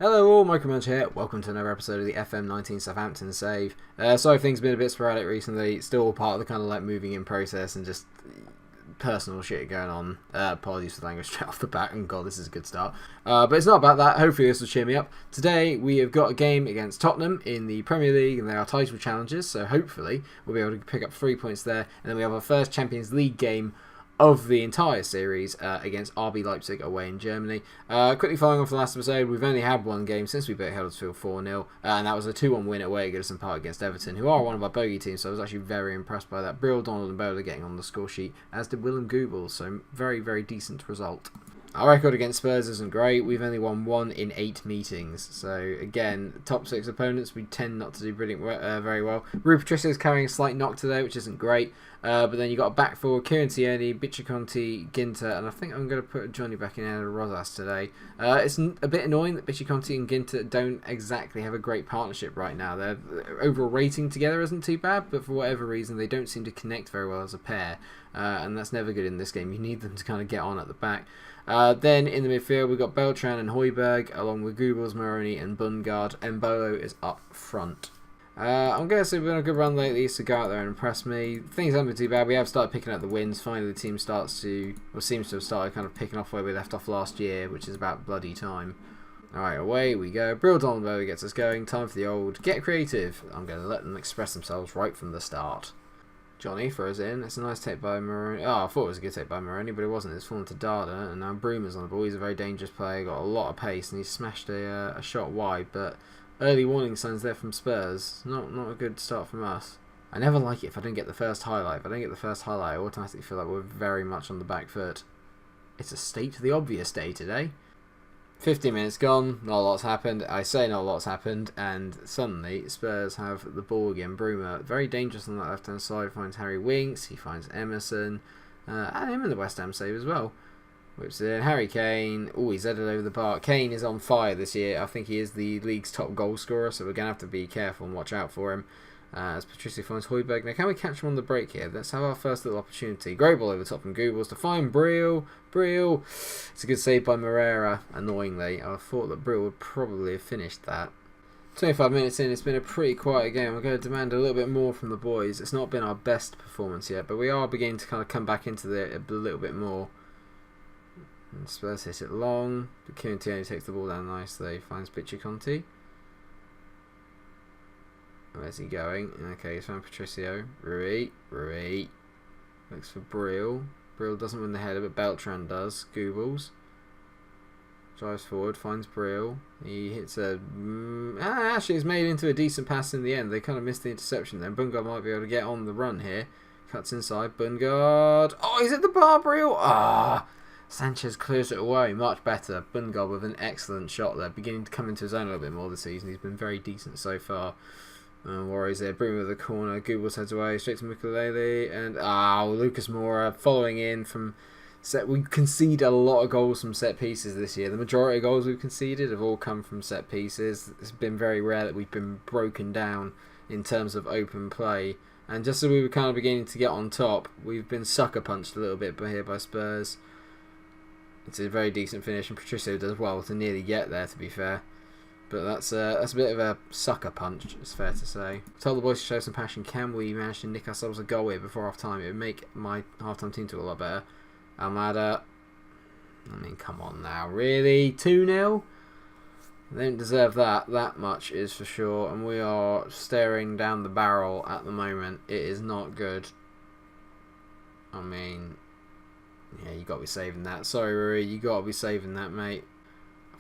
Hello all, Munch here. Welcome to another episode of the FM19 Southampton save. Sorry, things have been a bit sporadic recently. Still part of the kind of like moving in process and just personal shit going on. Apologies for the language straight off the bat, and god, this is a good start. But it's not about that. Hopefully this will cheer me up. Today we have got a game against Tottenham in the Premier League, and they are title challengers, so hopefully we'll be able to pick up 3 points there. And then we have our first Champions League game of the entire series against RB Leipzig away in Germany. Quickly following on from the last episode, we've only had one game since we beat Huddersfield 4-0, and that was a 2-1 win away at Goodison Park against Everton, who are one of our bogey teams, so I was actually very impressed by that. Brill, Donald and Bowler getting on the score sheet, as did Willem Goebbels, so very, very decent result. Our record against Spurs isn't great. We've only won 1 in 8 meetings. So, again, top 6 opponents, we tend not to do very well. Rui Patricio is carrying a slight knock today, which isn't great. But then you got a back forward, Kieran Tierney, Bichiconti, Ginter, and I think I'm going to put Johnny back in out of Rosas today. It's a bit annoying that Bichiconti and Ginter don't exactly have a great partnership right now. Their overall rating together isn't too bad, but for whatever reason, they don't seem to connect very well as a pair. And that's never good in this game. You need them to kind of get on at the back. Then in the midfield, we've got Beltran and Højbjerg, along with Goebbels, Moroni and Bundgaard. Mbolo is up front. I'm going to say we've been on a good run lately, so go out there and impress me. Things haven't been too bad. We have started picking up the wins. Finally, the team seems to have started kind of picking off where we left off last year, which is about bloody time. Alright, away we go. Brill Donald gets us going. Time for the old get creative. I'm going to let them express themselves right from the start. Johnny throws it in. It's a nice take by Moroni. Oh, I thought it was a good take by Moroni, but it wasn't. It's fallen to Dada, and now Bruma's on the ball. He's a very dangerous player, got a lot of pace, and he's smashed a shot wide, but early warning signs there from Spurs. Not a good start from us. I never like it if I don't get the first highlight. If I don't get the first highlight, I automatically feel like we're very much on the back foot. It's a state the obvious day today. 15 minutes gone, not a lot's happened. I say not a lot's happened, and suddenly Spurs have the ball again. Bruma, very dangerous on that left-hand side, finds Harry Winks, he finds Emerson, and him in the West Ham save as well. Whips it in, Harry Kane, oh, he's headed over the bar. Kane is on fire this year. I think he is the league's top goal scorer, so we're going to have to be careful and watch out for him. As Patricio finds Højbjerg. Now, can we catch him on the break here? Let's have our first little opportunity. Great ball over top from Goebbels to find Brill. It's a good save by Moreira, annoyingly. I thought that Brill would probably have finished that. 25 minutes in, it's been a pretty quiet game. We're going to demand a little bit more from the boys. It's not been our best performance yet, but we are beginning to kind of come back into it a little bit more. And Spurs hit it long. But Kieran Tierney takes the ball down nicely. Finds Bichiconti. Where's he going? Okay, he's found Patricio. Rui. Looks for Brill. Brill doesn't win the header, but Beltran does. Goebbels drives forward, finds Brill. He hits a... actually, it's made into a decent pass in the end. They kind of missed the interception then. Bundgaard might be able to get on the run here. Cuts inside. Bundgaard. Oh, he's at the bar, Brill. Sanchez clears it away. Much better. Bundgaard with an excellent shot there. Beginning to come into his own a little bit more this season. He's been very decent so far. Warriors there, Bruma with the corner, Goebbels heads away, straight to Mukulele, and Lucas Moura following in from set. We concede a lot of goals from set pieces this year. The majority of goals we've conceded have all come from set pieces. It's been very rare that we've been broken down in terms of open play, and just as we were kind of beginning to get on top, we've been sucker punched a little bit here by Spurs. It's a very decent finish, and Patricio does well to nearly get there, to be fair. But that's a bit of a sucker punch, it's fair to say. Tell the boys to show some passion. Can we manage to nick ourselves a goal here before half time? It would make my half-time team do a lot better. Almada. I mean, come on now. Really? 2-0? They don't deserve that much is for sure. And we are staring down the barrel at the moment. It is not good. I mean, yeah, you got to be saving that. Sorry, Rui, you got to be saving that, mate.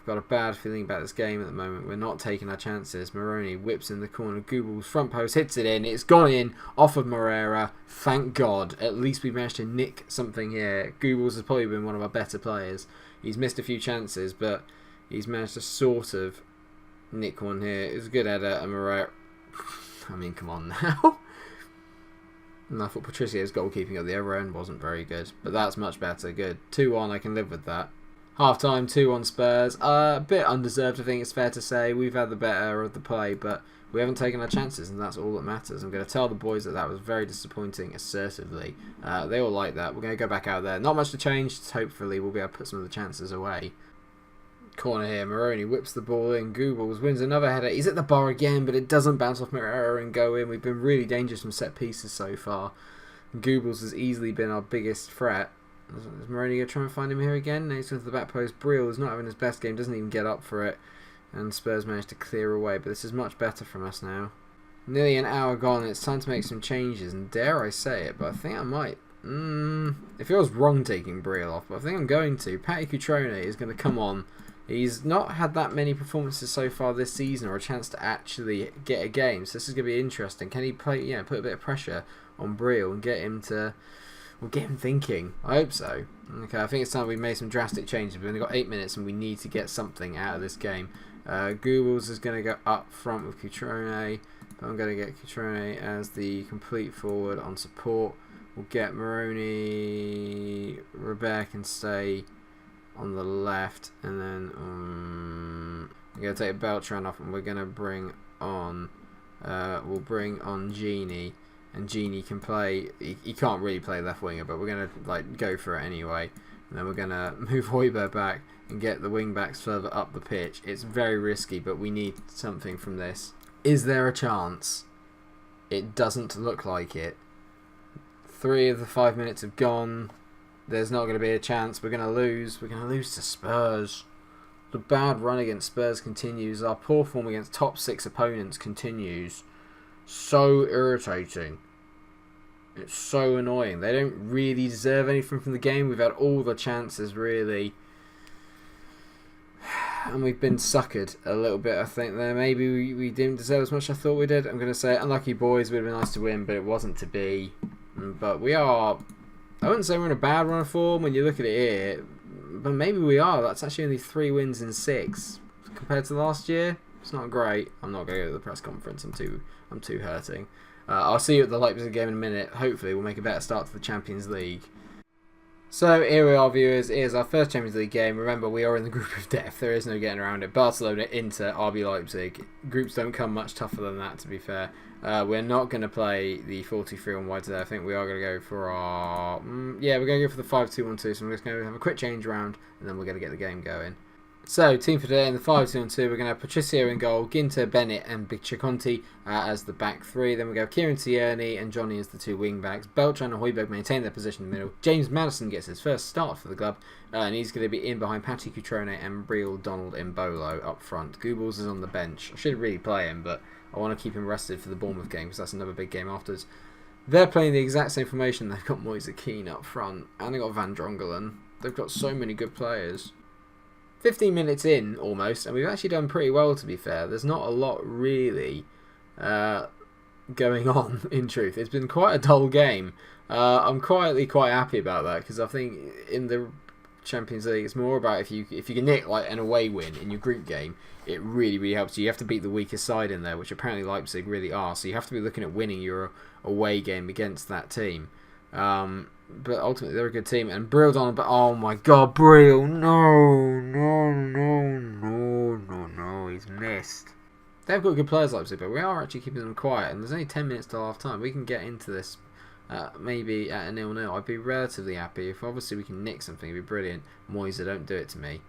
Got a bad feeling about this game at the moment. We're not taking our chances. Moroni whips in the corner. Goebbels front post hits it in. It's gone in off of Moreira. Thank God. At least we managed to nick something here. Goebbels has probably been one of our better players. He's missed a few chances, but he's managed to sort of nick one here. It was a good header, and Moreira... I mean, come on now. And I thought Patricio's goalkeeping at the other end wasn't very good, but that's much better. Good. 2-1, I can live with that. Half-time, 2-1 Spurs. A bit undeserved, I think it's fair to say. We've had the better of the play, but we haven't taken our chances, and that's all that matters. I'm going to tell the boys that was very disappointing assertively. They all like that. We're going to go back out there. Not much to change. Hopefully, we'll be able to put some of the chances away. Corner here, Moroni whips the ball in, Googles wins another header, he's at the bar again, but it doesn't bounce off MikeRo and go in. We've been really dangerous from set pieces so far. Googles has easily been our biggest threat. Is Moroni going to try and find him here again? No, he's going to the back post. Brill is not having his best game, doesn't even get up for it, and Spurs managed to clear away, but this is much better from us now. Nearly an hour gone, it's time to make some changes, and dare I say it, but I think I might. It feels wrong taking Brill off, but I think I'm going to. Patty Cutrone is going to come on. He's not had that many performances so far this season, or a chance to actually get a game, so this is going to be interesting. Can he play? Yeah, put a bit of pressure on Brill and get him to, well, get him thinking. I hope so. Okay, I think it's time we made some drastic changes. We've only got 8 minutes, and we need to get something out of this game. Googles is going to go up front with Cutrone, but I'm going to get Cutrone as the complete forward on support. We'll get Moroni, Robert can stay on the left, and then we're going to take Beltran off, and we're going to bring on we'll bring on Genie, and Genie can play. He can't really play left winger, but we're going to like go for it anyway. And then we're going to move Højbjerg back and get the wing backs further up the pitch. It's very risky, but we need something from this. Is there a chance? It doesn't look like it. 3 of the 5 minutes have gone. There's not going to be a chance. We're going to lose. We're going to lose to Spurs. The bad run against Spurs continues. Our poor form against top 6 opponents continues. So irritating. It's so annoying. They don't really deserve anything from the game. We've had all the chances, really. And we've been suckered a little bit, I think, there. Maybe we didn't deserve as much as I thought we did. I'm going to say unlucky boys. Would have been nice to win, but it wasn't to be. But we are... I wouldn't say we're in a bad run of form when you look at it here, but maybe we are. That's actually only 3 wins in 6 compared to last year. It's not great. I'm not going to go to the press conference. I'm too hurting. I'll see you at the Leipzig game in a minute. Hopefully we'll make a better start to the Champions League. So here we are, viewers. It is our first Champions League game. Remember, we are in the group of death. There is no getting around it. Barcelona, Inter, RB Leipzig. Groups don't come much tougher than that, to be fair. We're not going to play the 43 on wide today. I think we are going to go for our... yeah, we're going to go for the 5-2-1-2. So I'm just going to have a quick change around, and then we're going to get the game going. So, team for today in the 5-2-1-2, we're going to have Patricio in goal, Ginter, Bennett and Bicciconti as the back 3. Then we go Kieran Tierney and Johnny as the 2 wing backs. Beltran and Højbjerg maintain their position in the middle. James Maddison gets his first start for the club, and he's going to be in behind Patty Cutrone and Brill, Donald and Bolo up front. Googles is on the bench. I should really play him, but I want to keep him rested for the Bournemouth game because that's another big game afterwards. They're playing the exact same formation. They've got Moise Keane up front, and they've got Van Drongelen. They've got so many good players. 15 minutes in, almost, and we've actually done pretty well, to be fair. There's not a lot really going on, in truth. It's been quite a dull game. I'm quietly quite happy about that, because I think in the Champions League, it's more about if you can nick like an away win in your group game, it really, really helps you. You have to beat the weakest side in there, which apparently Leipzig really are, so you have to be looking at winning your away game against that team. But ultimately, they're a good team. And Brill's on, but oh my god, Brill! No, he's missed. They've got good players, Leipzig, but we are actually keeping them quiet. And there's only 10 minutes till half time. We can get into this maybe at a 0-0. I'd be relatively happy. If obviously we can nick something, it'd be brilliant. Moise, don't do it to me.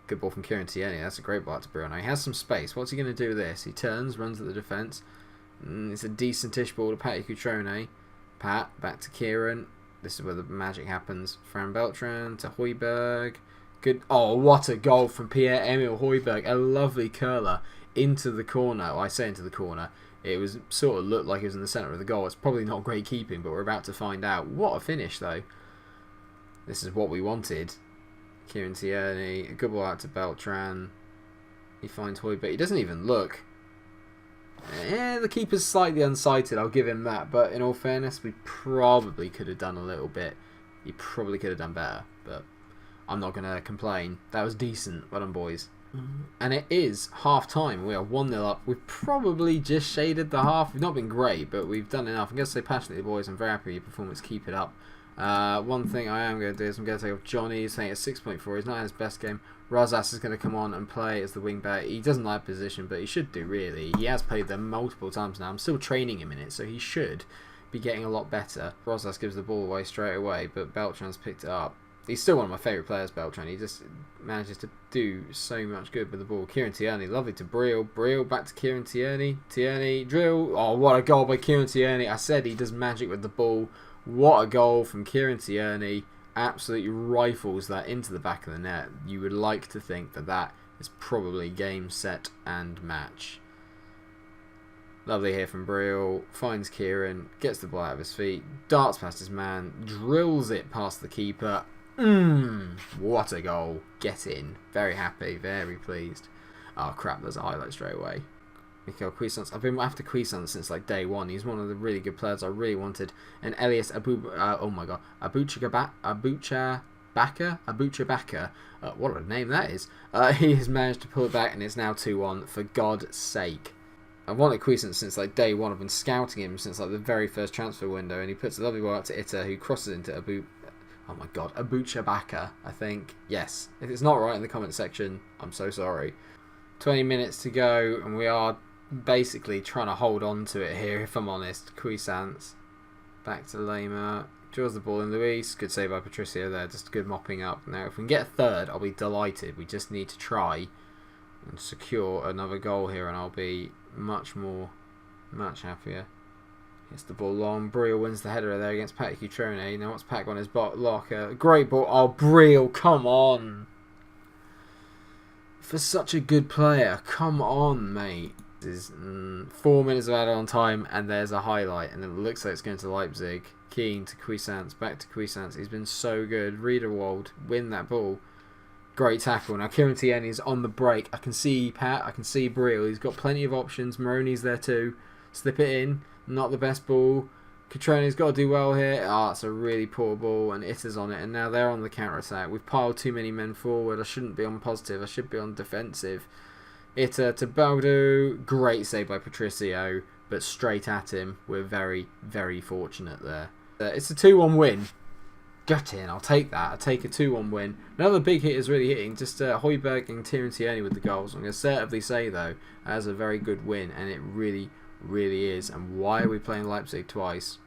Good ball from Kieran Tierney. That's a great ball out to Brill. Now he has some space. What's he going to do with this? He turns, runs at the defence. It's a decentish ball to Patty Cutrone. Pat, back to Kieran. This is where the magic happens. Fran Beltran to Højbjerg. Good. Oh, what a goal from Pierre-Emile Højbjerg. A lovely curler into the corner. Well, I say into the corner. It was sort of looked like it was in the centre of the goal. It's probably not great keeping, but we're about to find out. What a finish, though. This is what we wanted. Kieran Tierney. A good ball out to Beltran. He finds Højbjerg. He doesn't even look. Yeah, the keeper's slightly unsighted, I'll give him that, but in all fairness, we probably could have done a little bit. He probably could have done better, but I'm not going to complain. That was decent. Well done, boys. And it is half-time. We are 1-0 up. We've probably just shaded the half. We've not been great, but we've done enough. I'm going to say passionately, boys, I'm very happy with your performance. Keep it up. One thing I am going to do is I'm going to take off Johnny. He's saying it's 6.4. He's not in his best game. Razas is going to come on and play as the wing back. He doesn't like position, but he should do, really. He has played there multiple times now. I'm still training him in it, so he should be getting a lot better. Razas gives the ball away straight away, but Beltran's picked it up. He's still one of my favourite players, Beltran. He just manages to do so much good with the ball. Kieran Tierney, lovely to Brill. Brill back to Kieran Tierney. Tierney, drill. Oh, what a goal by Kieran Tierney. I said he does magic with the ball. What a goal from Kieran Tierney. Absolutely rifles that into the back of the net. You would like to think that that is probably game, set and match. Lovely here from Brill. Finds Kieran. Gets the ball out of his feet. Darts past his man. Drills it past the keeper. What a goal. Get in. Very happy. Very pleased. Oh crap, there's a highlight straight away. Mikel Cuisance. I've been after Cuisance since like day one. He's one of the really good players I really wanted. And Elias Abuchabaka. What a name that is. He has managed to pull it back and it's now 2-1 for God's sake. I've wanted Cuisance since like day one. I've been scouting him since like the very first transfer window, and he puts a lovely ball out to Ita, who crosses into Abuchabaka, I think. Yes. If it's not right in the comment section, I'm so sorry. 20 minutes to go, and we are basically trying to hold on to it here, if I'm honest. Cuisance. Back to Lema. Draws the ball in. Luis. Good save by Patricio there. Just good mopping up. Now, if we can get a third, I'll be delighted. We just need to try and secure another goal here, and I'll be much happier. Gets the ball long. Brill wins the header there against Pat Cutrone. Now what's Pat on his locker? Great ball. Oh, Brill, come on. For such a good player. Come on, mate. This is 4 minutes of added on time, and there's a highlight. And it looks like it's going to Leipzig. Keane to Cuisance. Back to Cuisance. He's been so good. Riederwald win that ball. Great tackle. Now Kieran Tierney's on the break. I can see Pat. I can see Brill. He's got plenty of options. Moroni's there too. Slip it in. Not the best ball. Catrone's got to do well here. Ah, it's a really poor ball, and Ita's on it. And now they're on the counter-attack. We've piled too many men forward. I shouldn't be on positive. I should be on defensive. Ita to Baldo. Great save by Patricio, but straight at him. We're very, very fortunate there. It's a 2-1 win. Gut in. I'll take that. I'll take a 2-1 win. Another big hit is really hitting. Just Højbjerg and Kieran Tierney with the goals. I'm going to assertively say, though, that's a very good win, and it really is. And why are we playing Leipzig twice?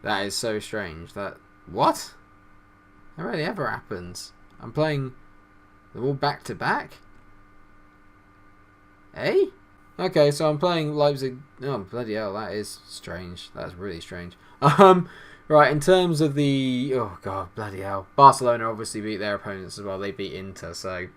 That is so strange. What? That rarely ever happens. I'm playing them all back to back? Eh? Okay, so I'm playing Leipzig. Oh, bloody hell, that is strange. That's really strange. Right, in terms of the... Oh, God, bloody hell. Barcelona obviously beat their opponents as well. They beat Inter, so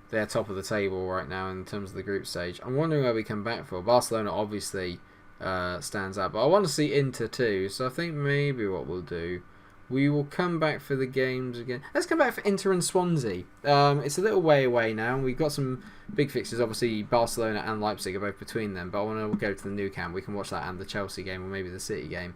they're top of the table right now in terms of the group stage. I'm wondering where we come back for. Barcelona obviously stands out, but I want to see Inter too, so I think maybe what we'll do, we will come back for the games again. Let's come back for Inter and Swansea. It's a little way away now. We've got some big fixtures. Obviously, Barcelona and Leipzig are both between them, but I want to go to the Nou Camp. We can watch that and the Chelsea game, or maybe the City game.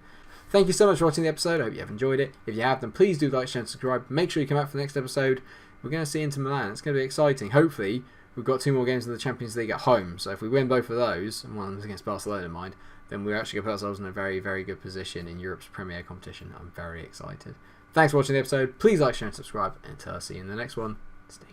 Thank you so much for watching the episode. I hope you have enjoyed it. If you have, then please do like, share, and subscribe. Make sure you come back for the next episode. We're going to see Inter Milan. It's going to be exciting. Hopefully, we've got 2 more games in the Champions League at home. So if we win both of those, and one of them's against Barcelona, mind, then we're actually going to put ourselves in a very, very good position in Europe's premier competition. I'm very excited. Thanks for watching the episode. Please like, share, and subscribe. And until I see you in the next one, stay